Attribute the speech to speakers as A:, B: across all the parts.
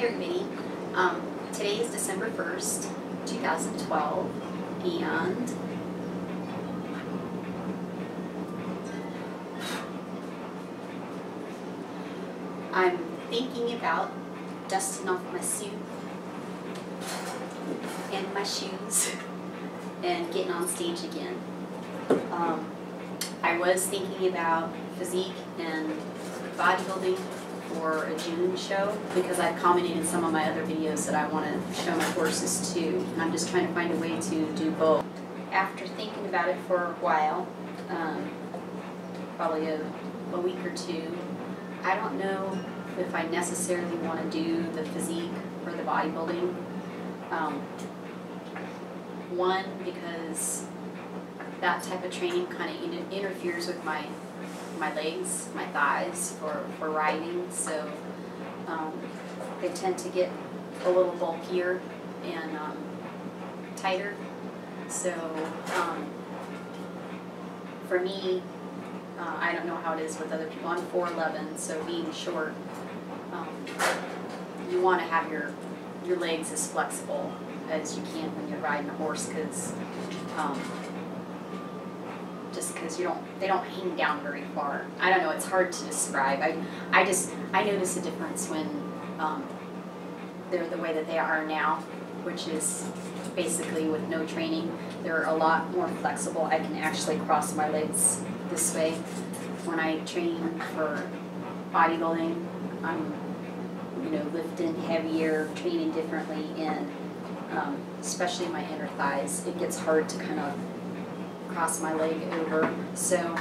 A: everybody. Today is December 1st, 2012, and I'm thinking about dusting off my suit and my shoes and getting on stage again. I was thinking about physique and bodybuilding for a June show because I've commented in some of my other videos that I want to show my horses too, and I'm just trying to find a way to do both. After thinking about it for a while, probably a week or two, I don't know if I necessarily want to do the physique or the bodybuilding. One, because that type of training kind of interferes with my legs, my thighs for riding, so they tend to get a little bulkier and tighter. So for me, I don't know how it is with other people. I'm 4'11", so being short, you want to have your legs as flexible as you can when you're riding a horse, because just because they don't hang down very far. I don't know, it's hard to describe. I notice a difference when they're the way that they are now, which is basically with no training. They're a lot more flexible. I can actually cross my legs this way. When I train for bodybuilding, I'm lifting heavier, training differently, and especially my inner thighs, it gets hard to kind of cross my leg over. So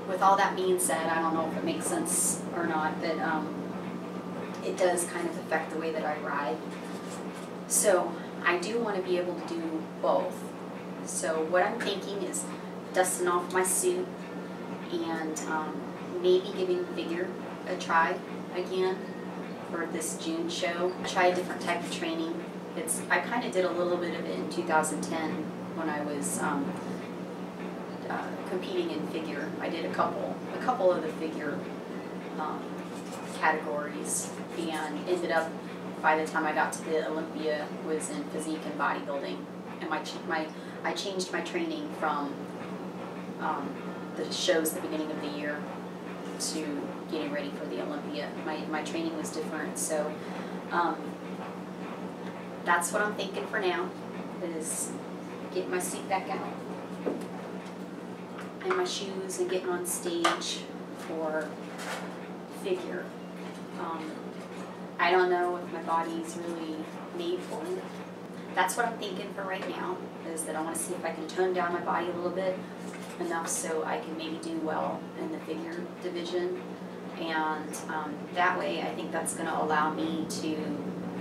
A: with all that being said, I don't know if it makes sense or not, but it does kind of affect the way that I ride. So I do want to be able to do both. So what I'm thinking is dusting off my suit and maybe giving figure a try again for this June show. Try a different type of training. I kind of did a little bit of it in 2010 when I was competing in figure. I did a couple of the figure categories, and ended up, by the time I got to the Olympia, was in physique and bodybuilding. And I changed my training from the shows at the beginning of the year to getting ready for the Olympia. My training was different, so that's what I'm thinking for now, is getting my suit back out and my shoes and getting on stage for figure. I don't know if my body's really made for it. That's what I'm thinking for right now, is that I want to see if I can tone down my body a little bit, enough so I can maybe do well in the figure division. And that way, I think that's going to allow me to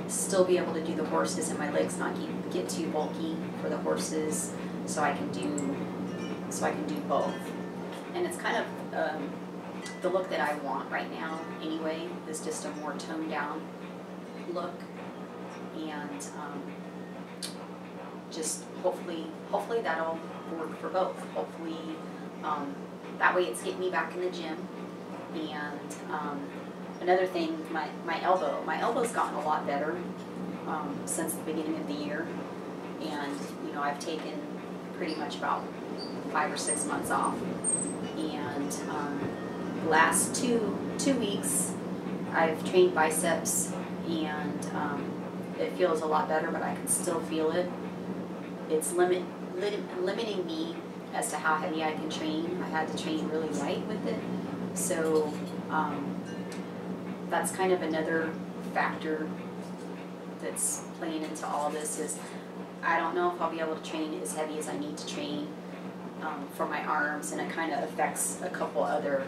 A: still be able to do the horses and my legs not get too bulky for the horses, so I can do both. And it's kind of the look that I want right now anyway, is just a more toned down look, and just hopefully that'll work for both. Hopefully that way it's getting me back in the gym. And another thing, my elbow's gotten a lot better since the beginning of the year, and I've taken pretty much about 5 or 6 months off, and the last two weeks I've trained biceps, and it feels a lot better, but I can still feel it. It's limiting me as to how heavy I can train. I had to train really light with it, so that's kind of another factor that's playing into all this, is I don't know if I'll be able to train as heavy as I need to train for my arms, and it kind of affects a couple other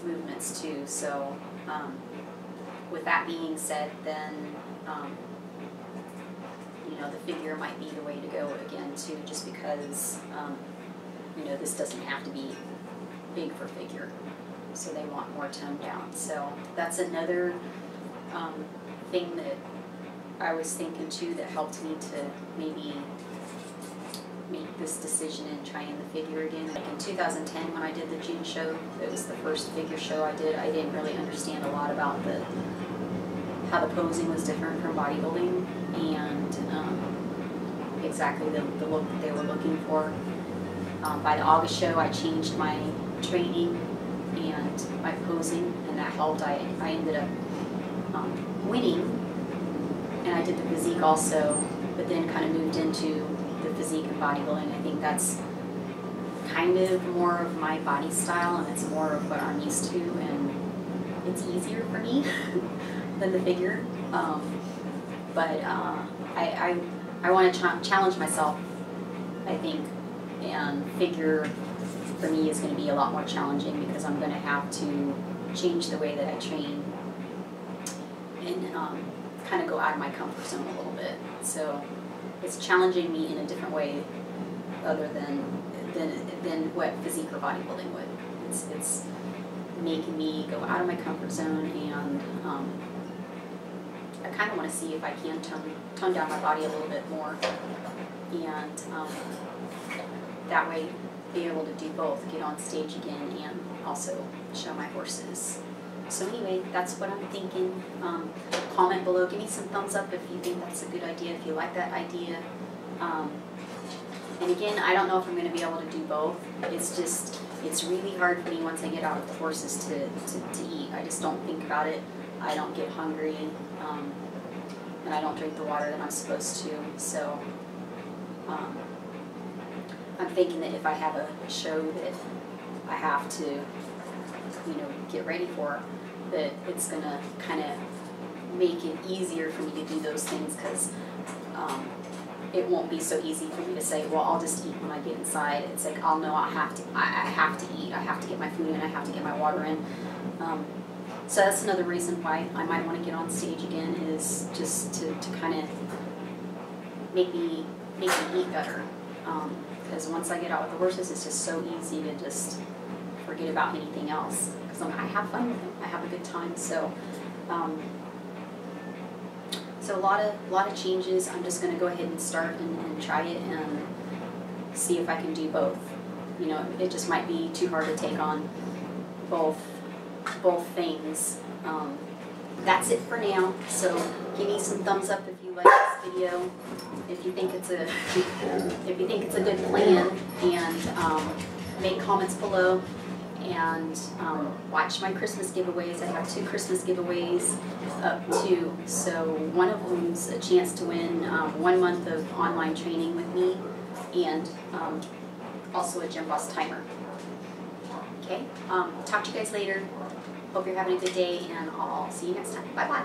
A: movements too. So with that being said, then the figure might be the way to go again too, just because this doesn't have to be big for figure, so they want more toned down. So that's another thing that I was thinking too that helped me to maybe make this decision and trying the figure again. Like in 2010 when I did the June show, it was the first figure show I did. I didn't really understand a lot about how the posing was different from bodybuilding, and exactly the look that they were looking for. By the August show, I changed my training and my posing, and that helped. I ended up winning, and I did the physique also, but then kind of moved into the physique and bodybuilding. I think that's kind of more of my body style, and it's more of what I'm used to, and it's easier for me than the figure. But I want to challenge myself, I think, and figure for me is going to be a lot more challenging because I'm going to have to change the way that I train and kind of go out of my comfort zone a little bit. So it's challenging me in a different way other than what physique or bodybuilding would. It's making me go out of my comfort zone, and I kind of want to see if I can tone down my body a little bit more, and that way be able to do both, get on stage again and also show my horses. So anyway, that's what I'm thinking. Comment below, give me some thumbs up if you think that's a good idea, if you like that idea. And again, I don't know if I'm going to be able to do both. It's really hard for me once I get out with the horses to eat. I just don't think about it. I don't get hungry, and I don't drink the water that I'm supposed to. So I'm thinking that if I have a show that I have to, get ready for, that it's going to kind of make it easier for me to do those things, because it won't be so easy for me to say, well, I'll just eat when I get inside. It's like, I'll know I have to eat, I have to get my food in, I have to get my water in. So that's another reason why I might want to get on stage again, is just to kind of make me eat better. Because once I get out with the horses, it's just so easy to just forget about anything else. Because I have fun with them, I have a good time. So, so a lot of changes. I'm just going to go ahead and start and try it and see if I can do both. It just might be too hard to take on both things. That's it for now. So give me some thumbs up if you like this video, if you think it's a good plan, and make comments below, and watch my Christmas giveaways. I have 2 Christmas giveaways up too. So one of them's a chance to win 1 month of online training with me, and also a Gym Boss timer. Okay, talk to you guys later. Hope you're having a good day, and I'll see you next time. Bye-bye.